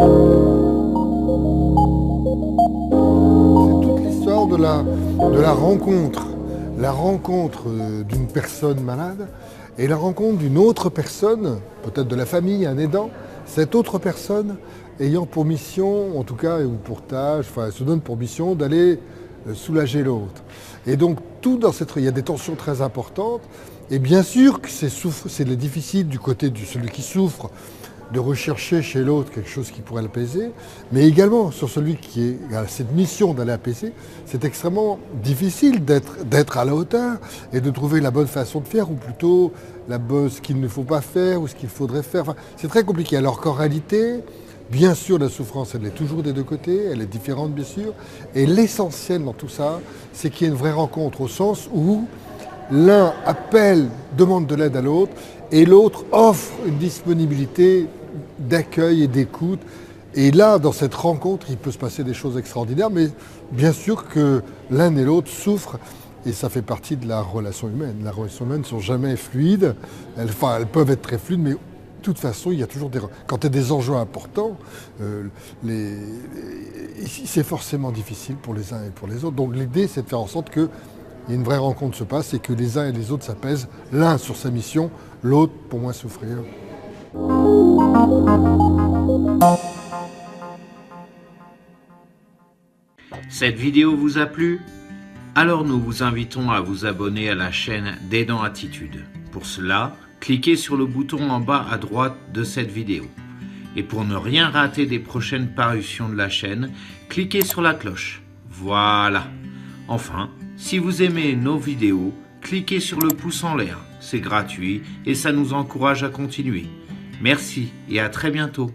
C'est toute l'histoire de la rencontre. La rencontre d'une personne malade et la rencontre d'une autre personne, peut-être de la famille, un aidant, cette autre personne ayant pour mission, en tout cas, ou pour tâche, enfin, elle se donne pour mission d'aller soulager l'autre. Et donc, tout dans cette... Il y a des tensions très importantes. Et bien sûr que c'est difficile du côté de celui qui souffre de rechercher chez l'autre quelque chose qui pourrait l'apaiser, mais également sur celui qui a cette mission d'aller apaiser, c'est extrêmement difficile d'être à la hauteur et de trouver la bonne façon de faire, ou plutôt ce qu'il ne faut pas faire ou ce qu'il faudrait faire. Enfin, c'est très compliqué. Alors qu'en réalité, bien sûr, la souffrance, elle est toujours des deux côtés, elle est différente, bien sûr, et l'essentiel dans tout ça, c'est qu'il y ait une vraie rencontre au sens où l'un appelle, demande de l'aide à l'autre, et l'autre offre une disponibilité d'accueil et d'écoute. Et là, dans cette rencontre, il peut se passer des choses extraordinaires, mais bien sûr que l'un et l'autre souffrent, et ça fait partie de la relation humaine. Les relations humaines ne sont jamais fluides, elles peuvent être très fluides, mais de toute façon, il y a toujours quand il y a des enjeux importants, c'est forcément difficile pour les uns et pour les autres. Donc l'idée, c'est de faire en sorte que une vraie rencontre se passe et que les uns et les autres s'apaisent, l'un sur sa mission, l'autre pour moins souffrir. Cette vidéo vous a plu? Alors nous vous invitons à vous abonner à la chaîne d'Aidant Attitude. Pour cela, cliquez sur le bouton en bas à droite de cette vidéo. Et pour ne rien rater des prochaines parutions de la chaîne, cliquez sur la cloche. Voilà. Enfin, si vous aimez nos vidéos, cliquez sur le pouce en l'air. C'est gratuit et ça nous encourage à continuer. Merci et à très bientôt.